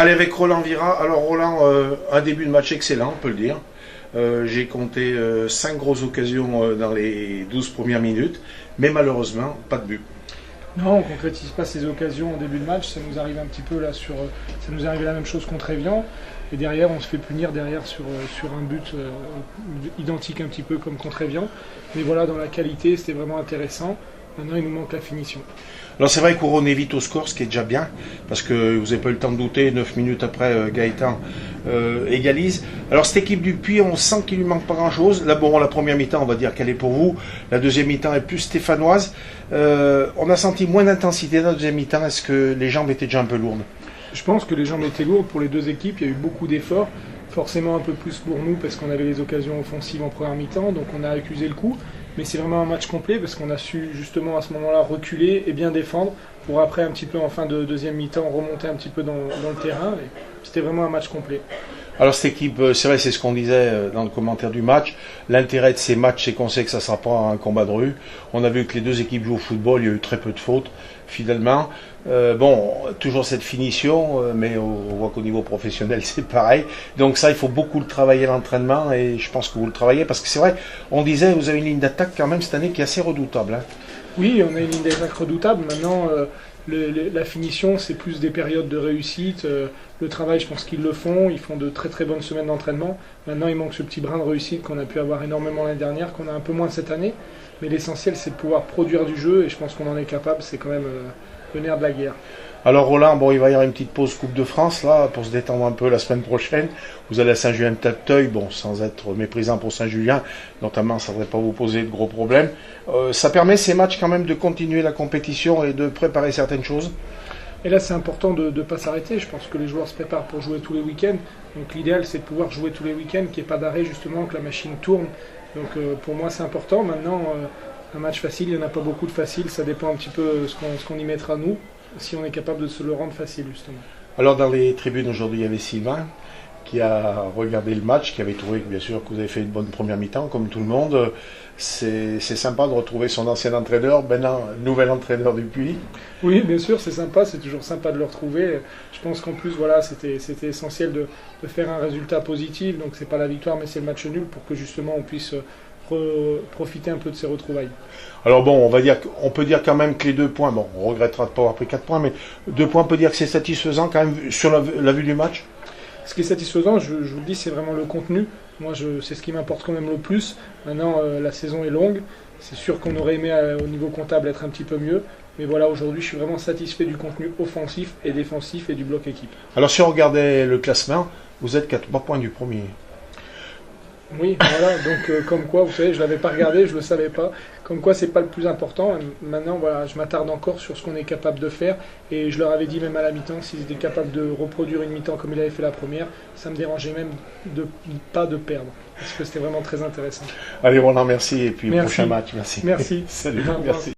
Allez, avec Roland Vira. Alors Roland, un début de match excellent, on peut le dire. J'ai compté 5 grosses occasions dans les 12 premières minutes, mais malheureusement, pas de but. Non, on ne concrétise pas ces occasions en début de match. Ça nous arrive un petit peu là ça nous est arrivé la même chose contre Evian. Et derrière, on se fait punir derrière sur un but identique un petit peu comme contre Evian. Mais voilà, dans la qualité, c'était vraiment intéressant. Maintenant, il nous manque la finition. Alors c'est vrai qu'on est vite au score, ce qui est déjà bien, parce que vous n'avez pas eu le temps de douter, 9 minutes après, Gaëtan égalise. Alors cette équipe du Puy, on sent qu'il lui manque pas grand-chose. Là, bon, la première mi-temps, on va dire qu'elle est pour vous. La deuxième mi-temps est plus stéphanoise. On a senti moins d'intensité dans la deuxième mi-temps. Est-ce que les jambes étaient déjà un peu lourdes? Je pense que les jambes étaient lourdes pour les deux équipes. Il y a eu beaucoup d'efforts. Forcément un peu plus pour nous, parce qu'on avait les occasions offensives en première mi-temps, donc on a accusé le coup. Mais c'est vraiment un match complet parce qu'on a su justement à ce moment-là reculer et bien défendre pour après un petit peu en fin de deuxième mi-temps remonter un petit peu dans le terrain. Et c'était vraiment un match complet. Alors cette équipe, c'est vrai, c'est ce qu'on disait dans le commentaire du match. L'intérêt de ces matchs, c'est qu'on sait que ça ne sera pas un combat de rue. On a vu que les deux équipes jouent au football, il y a eu très peu de fautes, finalement. Bon, toujours cette finition, mais on voit qu'au niveau professionnel, c'est pareil. Donc ça, il faut beaucoup le travailler à l'entraînement, et je pense que vous le travaillez, parce que c'est vrai, on disait, vous avez une ligne d'attaque quand même cette année qui est assez redoutable. Hein. Oui, on a une ligne d'attaque redoutable. Maintenant, la finition, c'est plus des périodes de réussite. Le travail, je pense qu'ils le font. Ils font de très très bonnes semaines d'entraînement. Maintenant, il manque ce petit brin de réussite qu'on a pu avoir énormément l'année dernière, qu'on a un peu moins cette année. Mais l'essentiel, c'est de pouvoir produire du jeu, et je pense qu'on en est capable. C'est quand même le nerf de la guerre. Alors Roland, bon, il va y avoir une petite pause Coupe de France là pour se détendre un peu la semaine prochaine. Vous allez à Saint-Julien-de-Tapteuil, bon, sans être méprisant pour Saint-Julien, notamment, ça ne devrait pas vous poser de gros problèmes. Ça permet ces matchs quand même de continuer la compétition et de préparer certaines choses. Et là, c'est important de ne pas s'arrêter. Je pense que les joueurs se préparent pour jouer tous les week-ends. Donc l'idéal, c'est de pouvoir jouer tous les week-ends, qu'il n'y ait pas d'arrêt justement, que la machine tourne. Donc pour moi, c'est important. Maintenant, un match facile, il n'y en a pas beaucoup de faciles. Ça dépend un petit peu ce qu'on y mettra nous, si on est capable de se le rendre facile justement. Alors dans les tribunes aujourd'hui, il y avait Sylvain qui a regardé le match, qui avait trouvé bien sûr que vous avez fait une bonne première mi-temps comme tout le monde. C'est sympa de retrouver son ancien entraîneur, maintenant nouvel entraîneur du Puy. Oui, bien sûr, c'est sympa, c'est toujours sympa de le retrouver. Je pense qu'en plus, voilà, c'était essentiel de faire un résultat positif, donc c'est pas la victoire mais c'est le match nul pour que justement on puisse profiter un peu de ces retrouvailles. Alors bon, on peut dire quand même que les 2 points, bon, on regrettera de ne pas avoir pris 4 points, mais 2 points, on peut dire que c'est satisfaisant quand même sur la vue du match. Ce qui est satisfaisant, je vous le dis, c'est vraiment le contenu. Moi, c'est ce qui m'importe quand même le plus. Maintenant, la saison est longue. C'est sûr qu'on aurait aimé, au niveau comptable, être un petit peu mieux. Mais voilà, aujourd'hui, je suis vraiment satisfait du contenu offensif et défensif et du bloc équipe. Alors, si on regardait le classement, vous êtes qu'à 3 points du premier. Oui, voilà, donc comme quoi, vous savez, je ne l'avais pas regardé, je ne le savais pas. Comme quoi, c'est pas le plus important. Maintenant, voilà, je m'attarde encore sur ce qu'on est capable de faire. Et je leur avais dit même à la mi-temps, s'ils étaient capables de reproduire une mi-temps comme ils avaient fait la première, ça me dérangeait même pas de perdre. Parce que c'était vraiment très intéressant. Allez, Roland, merci. Et puis, merci. Prochain match, merci. Merci. Salut, merci.